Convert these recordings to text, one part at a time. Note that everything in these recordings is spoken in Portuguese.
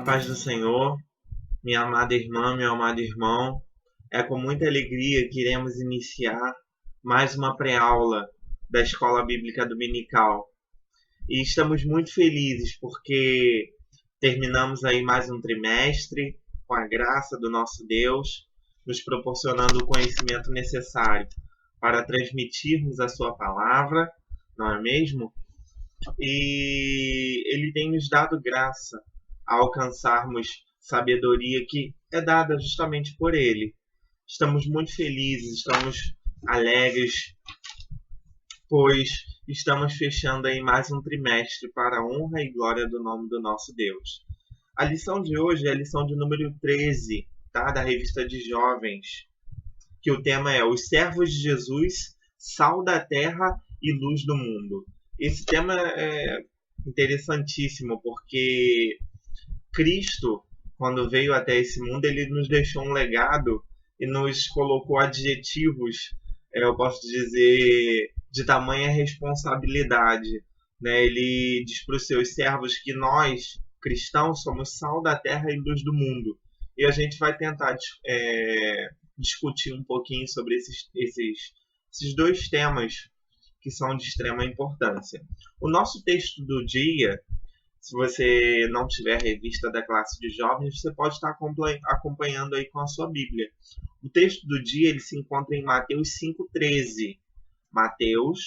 paz do Senhor, minha amada irmã, meu amado irmão. É com muita alegria que iremos iniciar mais uma pré-aula da Escola Bíblica Dominical. E estamos muito felizes porque terminamos aí mais um trimestre com a graça do nosso Deus, nos proporcionando o conhecimento necessário para transmitirmos a sua palavra, não é mesmo? E Ele tem nos dado graça a alcançarmos sabedoria que é dada justamente por Ele. Estamos muito felizes, estamos alegres, pois estamos fechando aí mais um trimestre para a honra e glória do nome do nosso Deus. A lição de hoje é a lição de número 13, tá? Da revista de jovens, que o tema é Os Servos de Jesus, Sal da Terra e Luz do Mundo. Esse tema é interessantíssimo, porque Cristo, quando veio até esse mundo, ele nos deixou um legado e nos colocou adjetivos, eu posso dizer, de tamanha responsabilidade, né? Ele diz para os seus servos que nós, cristãos, somos sal da terra e luz do mundo. E a gente vai tentar discutir um pouquinho sobre esses dois temas que são de extrema importância. O nosso texto do dia, se você não tiver revista da classe de jovens, você pode estar acompanhando aí com a sua Bíblia. O texto do dia ele se encontra em Mateus 5,13. Mateus,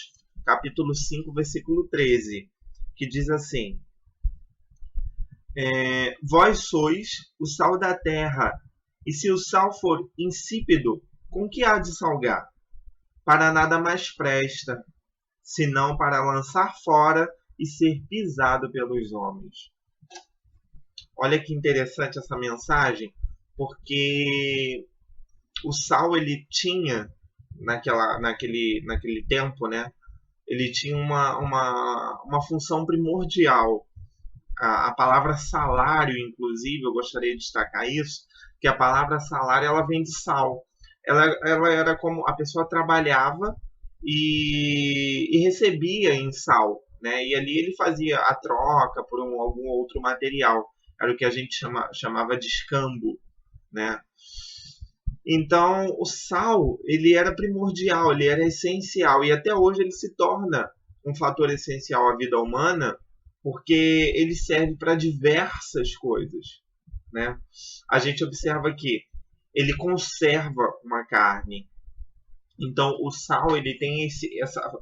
capítulo 5, versículo 13, que diz assim: Vós sois o sal da terra, e se o sal for insípido, com que há de salgar? Para nada mais presta, senão para lançar fora e ser pisado pelos homens. Olha que interessante essa mensagem, porque o sal ele tinha naquele tempo, né? Ele tinha uma função primordial. A palavra salário, inclusive, eu gostaria de destacar isso, que a palavra salário ela vem de sal. Ela era como a pessoa trabalhava e recebia em sal, né? E ali ele fazia a troca por algum outro material. Era o que a gente chamava de escambo, né? Então, o sal, ele era primordial, ele era essencial. E até hoje ele se torna um fator essencial à vida humana, porque ele serve para diversas coisas, né? A gente observa que ele conserva uma carne. Então, o sal ele tem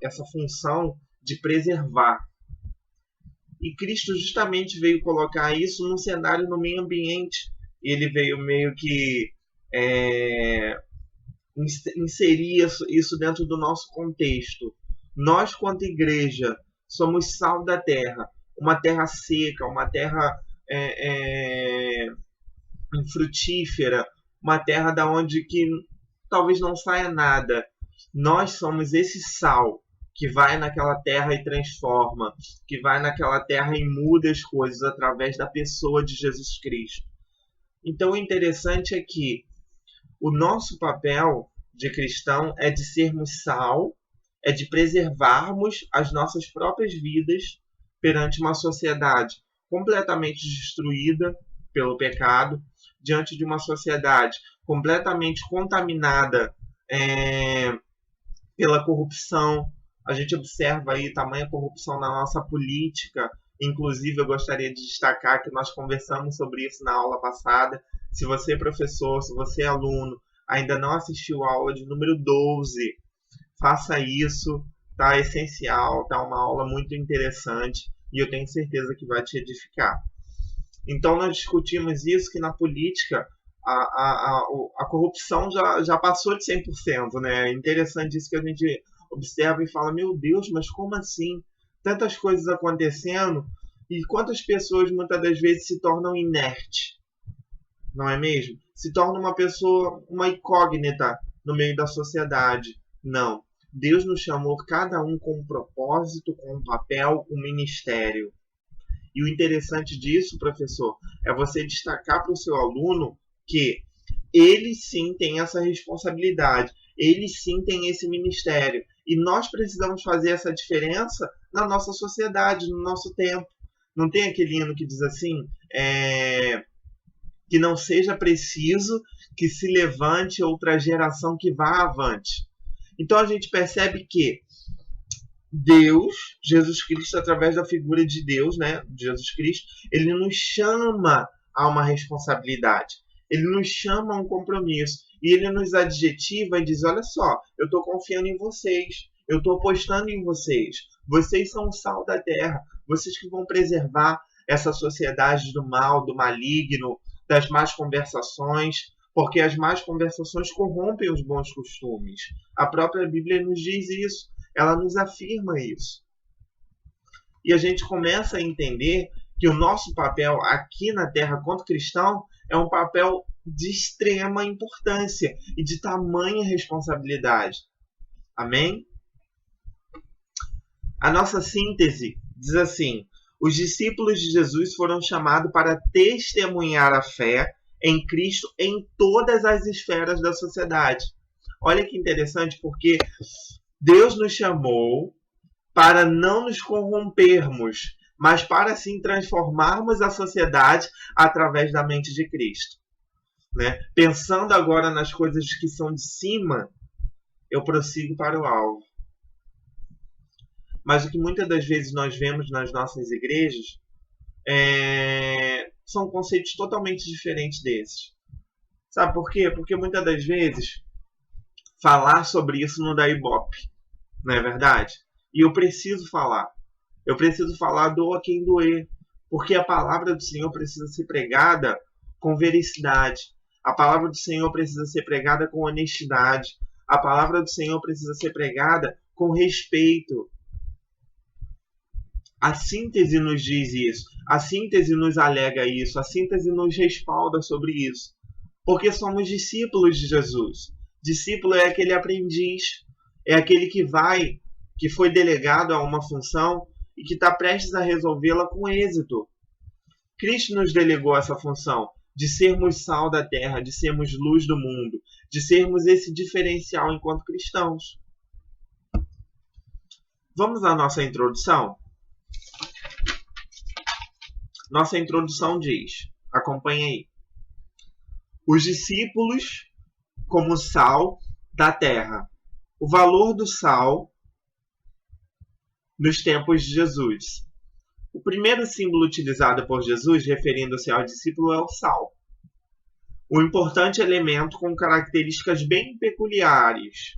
essa função de preservar. E Cristo justamente veio colocar isso num cenário no meio ambiente. Ele veio meio que inserir isso dentro do nosso contexto. Nós, quanto igreja, somos sal da terra. Uma terra seca, uma terra infrutífera, uma terra da onde que talvez não saia nada. Nós somos esse sal que vai naquela terra e transforma, que vai naquela terra e muda as coisas através da pessoa de Jesus Cristo. Então, o interessante é que o nosso papel de cristão é de sermos sal, é de preservarmos as nossas próprias vidas perante uma sociedade completamente destruída pelo pecado, diante de uma sociedade completamente contaminada pela corrupção. A gente observa aí tamanha corrupção na nossa política. Inclusive, eu gostaria de destacar que nós conversamos sobre isso na aula passada. Se você é professor, se você é aluno, ainda não assistiu a aula de número 12, faça isso, tá? É essencial, tá? Uma aula muito interessante e eu tenho certeza que vai te edificar. Então, nós discutimos isso, que na política a corrupção já passou de 100%, né? É interessante isso que a gente observa e fala, meu Deus, mas como assim? Tantas coisas acontecendo e quantas pessoas muitas das vezes se tornam inertes, não é mesmo? Se torna uma pessoa, uma incógnita no meio da sociedade. Não. Deus nos chamou cada um com um propósito, com um papel, um ministério. E o interessante disso, professor, é você destacar para o seu aluno que ele sim tem essa responsabilidade, ele sim tem esse ministério. E nós precisamos fazer essa diferença na nossa sociedade, no nosso tempo. Não tem aquele hino que diz assim, que não seja preciso que se levante outra geração que vá avante. Então a gente percebe que Deus, Jesus Cristo, através da figura de Deus, né, de Jesus Cristo, ele nos chama a uma responsabilidade. Ele nos chama a um compromisso. E ele nos adjetiva e diz, olha só, eu estou confiando em vocês. Eu estou apostando em vocês. Vocês são o sal da terra. Vocês que vão preservar essa sociedade do mal, do maligno, das más conversações, porque as más conversações corrompem os bons costumes. A própria Bíblia nos diz isso. Ela nos afirma isso. E a gente começa a entender que o nosso papel aqui na Terra, quanto cristão, é um papel de extrema importância e de tamanha responsabilidade. Amém? A nossa síntese diz assim: os discípulos de Jesus foram chamados para testemunhar a fé em Cristo em todas as esferas da sociedade. Olha que interessante, porque Deus nos chamou para não nos corrompermos, mas para sim transformarmos a sociedade através da mente de Cristo. Né? Pensando agora nas coisas que são de cima, eu prossigo para o alvo. Mas o que muitas das vezes nós vemos nas nossas igrejas são conceitos totalmente diferentes desses. Sabe por quê? Porque muitas das vezes falar sobre isso não dá ibope, não é verdade? E eu preciso falar. Eu preciso falar, doa quem doer. Porque a palavra do Senhor precisa ser pregada com veracidade. A palavra do Senhor precisa ser pregada com honestidade. A palavra do Senhor precisa ser pregada com respeito. A síntese nos diz isso. A síntese nos alega isso. A síntese nos respalda sobre isso. Porque somos discípulos de Jesus. Discípulo é aquele aprendiz. É aquele que foi delegado a uma função e que está prestes a resolvê-la com êxito. Cristo nos delegou essa função de sermos sal da terra, de sermos luz do mundo, de sermos esse diferencial enquanto cristãos. Vamos à nossa introdução? Nossa introdução diz, acompanhe aí: os discípulos como sal da terra. O valor do sal nos tempos de Jesus. O primeiro símbolo utilizado por Jesus, referindo-se ao discípulo, é o sal. Um importante elemento com características bem peculiares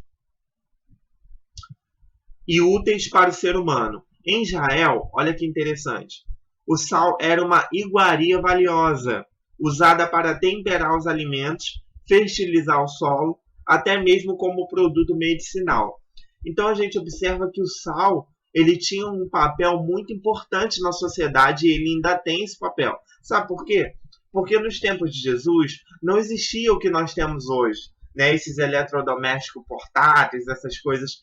e úteis para o ser humano. Em Israel, olha que interessante, o sal era uma iguaria valiosa, usada para temperar os alimentos, fertilizar o solo, até mesmo como produto medicinal. Então a gente observa que o sal ele tinha um papel muito importante na sociedade e ele ainda tem esse papel. Sabe por quê? Porque nos tempos de Jesus não existia o que nós temos hoje. Né? Esses eletrodomésticos portáteis, essas coisas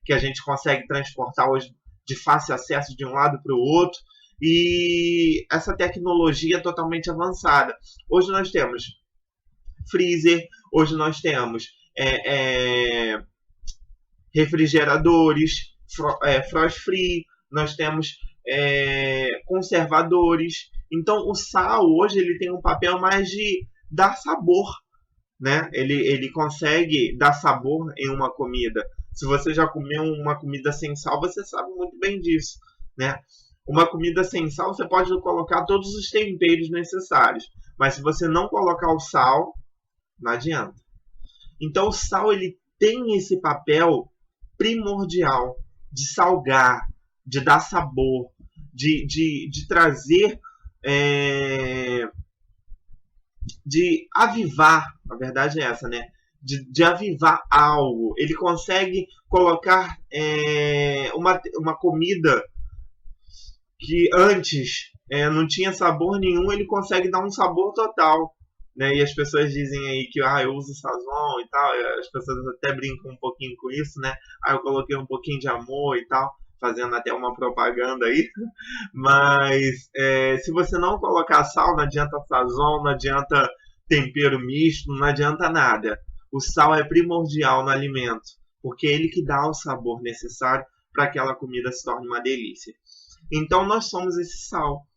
que a gente consegue transportar hoje de fácil acesso de um lado para o outro. E essa tecnologia totalmente avançada. Hoje nós temos freezer, hoje nós temos refrigeradores, frost free, nós temos conservadores. Então o sal hoje ele tem um papel mais de dar sabor, né? Ele consegue dar sabor em uma comida. Se você já comeu uma comida sem sal, você sabe muito bem disso, né? Uma comida sem sal, você pode colocar todos os temperos necessários, mas se você não colocar o sal, não adianta. Então o sal ele tem esse papel primordial de salgar, de dar sabor, de trazer, de avivar, a verdade é essa, né? De avivar algo. Ele consegue colocar uma comida que antes não tinha sabor nenhum, ele consegue dar um sabor total. Né? E as pessoas dizem aí que eu uso sazon e tal, as pessoas até brincam um pouquinho com isso, né? Eu coloquei um pouquinho de amor e tal, fazendo até uma propaganda aí. Mas se você não colocar sal, não adianta sazon, não adianta tempero misto, não adianta nada. O sal é primordial no alimento, porque é ele que dá o sabor necessário para que aquela comida se torne uma delícia. Então nós somos esse sal.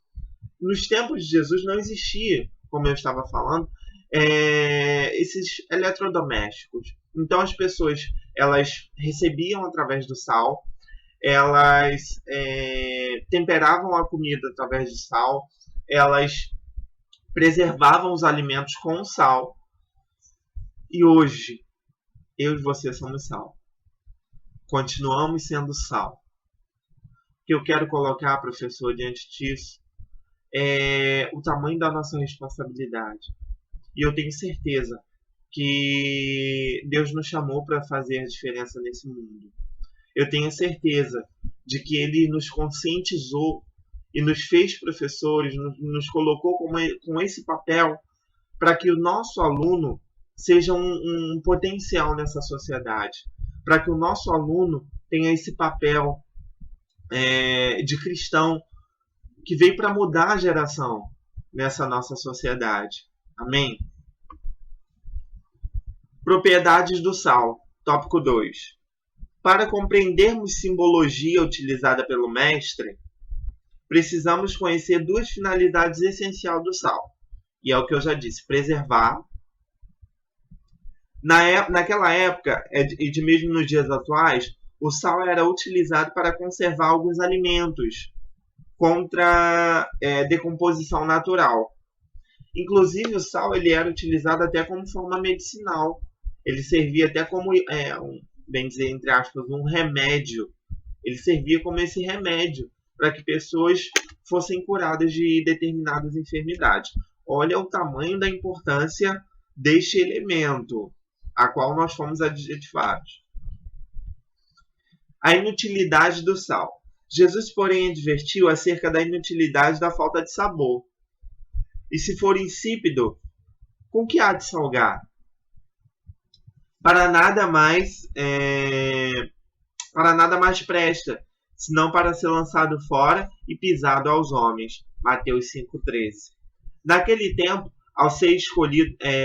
Nos tempos de Jesus não existia, como eu estava falando, esses eletrodomésticos. Então as pessoas elas recebiam através do sal, elas temperavam a comida através do sal, elas preservavam os alimentos com sal. E hoje, eu e você somos sal. Continuamos sendo sal. O que eu quero colocar, professor, diante disso, é o tamanho da nossa responsabilidade. E eu tenho certeza que Deus nos chamou para fazer a diferença nesse mundo. Eu tenho certeza de que Ele nos conscientizou e nos fez professores, nos colocou com esse papel para que o nosso aluno seja um potencial nessa sociedade, para que o nosso aluno tenha esse papel de cristão que veio para mudar a geração nessa nossa sociedade. Amém? Propriedades do sal, tópico 2. Para compreendermos simbologia utilizada pelo mestre, precisamos conhecer duas finalidades essenciais do sal. E é o que eu já disse, preservar. Naquela época, e de mesmo nos dias atuais, o sal era utilizado para conservar alguns alimentos contra decomposição natural. Inclusive, o sal ele era utilizado até como forma medicinal. Ele servia até como, bem dizer, entre aspas, um remédio. Ele servia como esse remédio para que pessoas fossem curadas de determinadas enfermidades. Olha o tamanho da importância deste elemento, a qual nós fomos adjetivados. A inutilidade do sal. Jesus, porém, advertiu acerca da inutilidade da falta de sabor. E se for insípido, com que há de salgar? Para nada mais presta, senão para ser lançado fora e pisado aos homens. Mateus 5,13. Naquele tempo, ao ser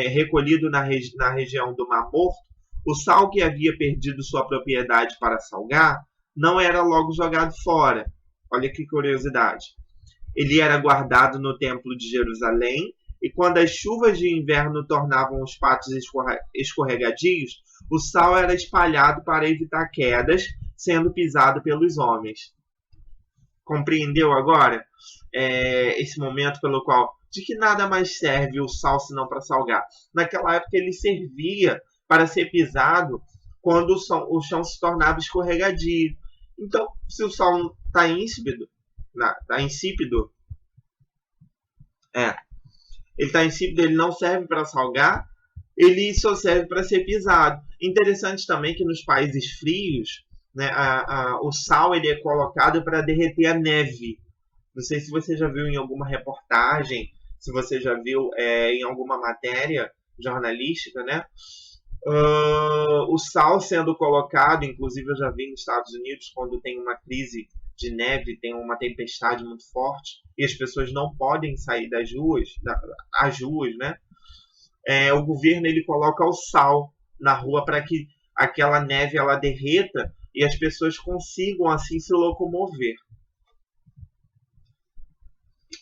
recolhido na região do Mar Morto, o sal que havia perdido sua propriedade para salgar não era logo jogado fora. Olha que curiosidade. Ele era guardado no templo de Jerusalém, e quando as chuvas de inverno tornavam os pátios escorregadios, o sal era espalhado para evitar quedas, sendo pisado pelos homens. Compreendeu agora esse momento pelo qual, de que nada mais serve o sal senão para salgar? Naquela época ele servia para ser pisado quando o chão se tornava escorregadio. Então, se o sal está insípido, ele não serve para salgar, ele só serve para ser pisado. Interessante também que nos países frios, né, o sal ele é colocado para derreter a neve. Não sei se você já viu em alguma reportagem, se você já viu em alguma matéria jornalística, né? O sal sendo colocado, inclusive eu já vi nos Estados Unidos, quando tem uma crise de neve, tem uma tempestade muito forte e as pessoas não podem sair das ruas, né? O governo ele coloca o sal na rua para que aquela neve ela derreta e as pessoas consigam assim se locomover.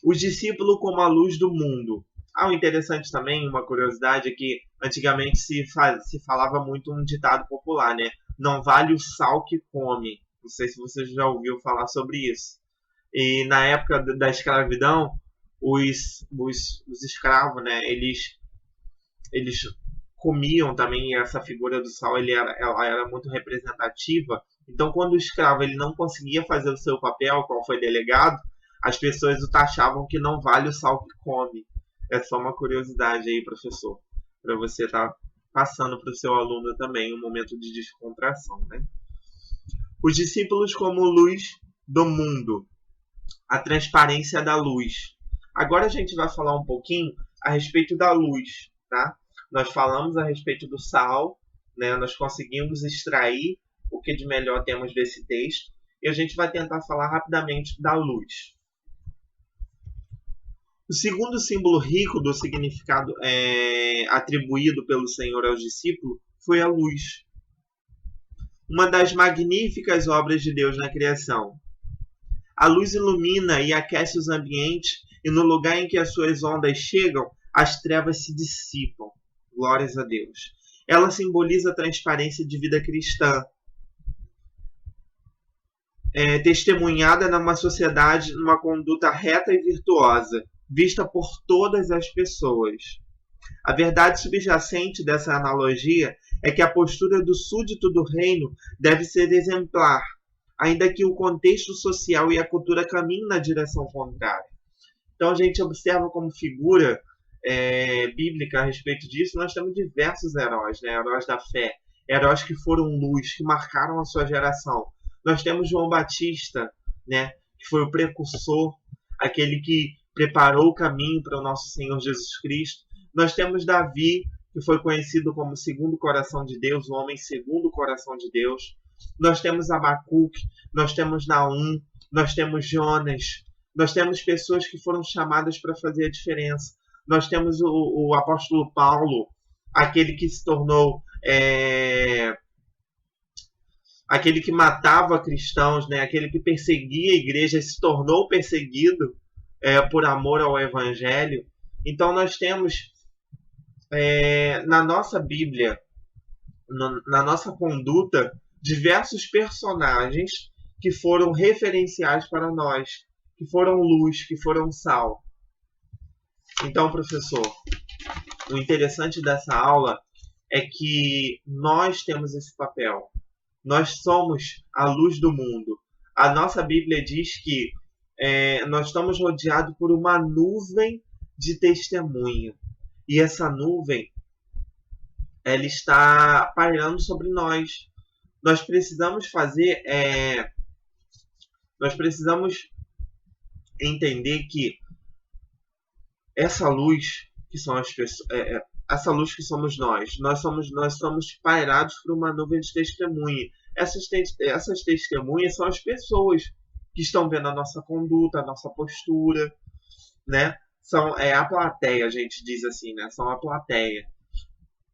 Os discípulos como a luz do mundo. O interessante também, uma curiosidade, é que antigamente se falava muito um ditado popular, né? Não vale o sal que come. Não sei se você já ouviu falar sobre isso. E na época da escravidão, os escravos, né? Eles comiam também essa figura do sal, ela era muito representativa. Então, quando o escravo ele não conseguia fazer o seu papel, qual foi delegado, as pessoas o taxavam que não vale o sal que come. É só uma curiosidade aí, professor, para você estar passando para o seu aluno também um momento de descontração, né? Os discípulos como luz do mundo, a transparência da luz. Agora a gente vai falar um pouquinho a respeito da luz, tá? Nós falamos a respeito do sal, né? Nós conseguimos extrair o que de melhor temos desse texto e a gente vai tentar falar rapidamente da luz. O segundo símbolo rico do significado atribuído pelo Senhor aos discípulos foi a luz. Uma das magníficas obras de Deus na criação. A luz ilumina e aquece os ambientes, e no lugar em que as suas ondas chegam, as trevas se dissipam. Glórias a Deus. Ela simboliza a transparência de vida cristã, testemunhada numa sociedade, numa conduta reta e virtuosa, vista por todas as pessoas. A verdade subjacente dessa analogia é que a postura do súdito do reino deve ser exemplar, ainda que o contexto social e a cultura caminhem na direção contrária. Então a gente observa como figura bíblica a respeito disso. Nós temos diversos heróis, né? Heróis da fé, heróis que foram luz, que marcaram a sua geração. Nós temos João Batista, né? Que foi o precursor, aquele que preparou o caminho para o nosso Senhor Jesus Cristo. Nós temos Davi, que foi conhecido como segundo o coração de Deus, o homem segundo o coração de Deus. Nós temos Abacuque, nós temos Naum, nós temos Jonas, nós temos pessoas que foram chamadas para fazer a diferença. Nós temos o apóstolo Paulo, aquele que se tornou aquele que matava cristãos, né? Aquele que perseguia a igreja, se tornou perseguido por amor ao evangelho. Então nós temos na nossa Bíblia, na nossa conduta, diversos personagens que foram referenciais para nós, que foram luz, que foram sal. Então, professor, o interessante dessa aula é que nós temos esse papel. Nós somos a luz do mundo. A nossa Bíblia diz que nós estamos rodeados por uma nuvem de testemunha. E essa nuvem, ela está pairando sobre nós. Nós precisamos nós precisamos entender que essa luz que são as pessoas, essa luz que somos nós somos pairados por uma nuvem de testemunha. Essas testemunhas são as pessoas que estão vendo a nossa conduta, a nossa postura, né? São a plateia, a gente diz assim, né? São a plateia.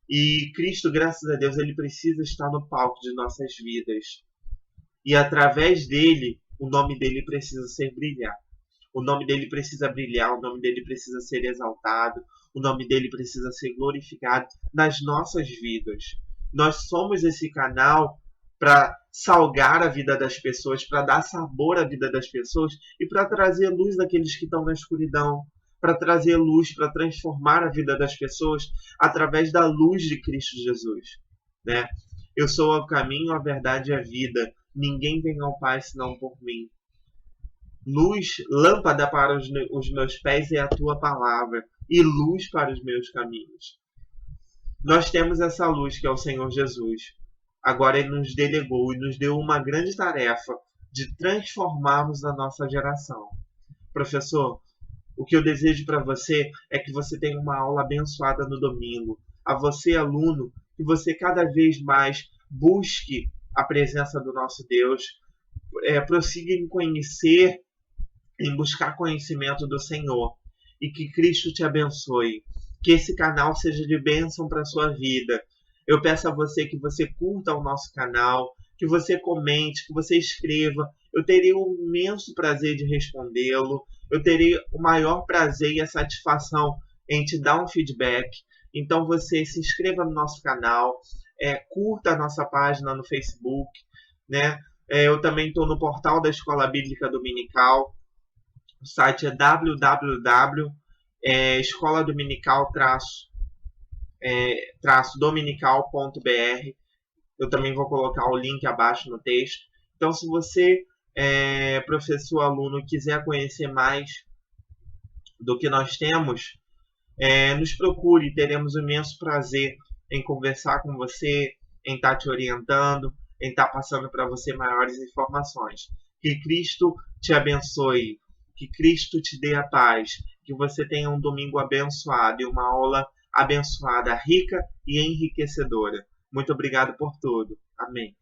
E Cristo, graças a Deus, ele precisa estar no palco de nossas vidas. E através dele, o nome dele precisa brilhar. O nome dele precisa brilhar, o nome dele precisa ser exaltado, o nome dele precisa ser glorificado nas nossas vidas. Nós somos esse canal para salgar a vida das pessoas, para dar sabor à vida das pessoas e para trazer luz daqueles que estão na escuridão, para trazer luz, para transformar a vida das pessoas através da luz de Cristo Jesus, né? Eu sou o caminho, a verdade e a vida. Ninguém vem ao Pai senão por mim. Luz, lâmpada para os meus pés é a tua palavra, e luz para os meus caminhos. Nós temos essa luz que é o Senhor Jesus. Agora ele nos delegou e nos deu uma grande tarefa de transformarmos a nossa geração. Professor, o que eu desejo para você é que você tenha uma aula abençoada no domingo. A você, aluno, que você cada vez mais busque a presença do nosso Deus, prossiga em conhecer, em buscar conhecimento do Senhor, e que Cristo te abençoe, que esse canal seja de bênção para a sua vida. Eu peço a você que você curta o nosso canal, que você comente, que você escreva. Eu terei um imenso prazer de respondê-lo, eu terei o maior prazer e a satisfação em te dar um feedback. Então você se inscreva no nosso canal, curta a nossa página no Facebook, né? Eu também estou no portal da Escola Bíblica Dominical. O site é www.escoladominical-dominical.br. Eu também vou colocar o link abaixo no texto. Então, se você, professor, aluno, quiser conhecer mais do que nós temos, nos procure. Teremos um imenso prazer em conversar com você, em estar te orientando, em estar passando para você maiores informações. Que Cristo te abençoe. Que Cristo te dê a paz, que você tenha um domingo abençoado e uma aula abençoada, rica e enriquecedora. Muito obrigado por tudo. Amém.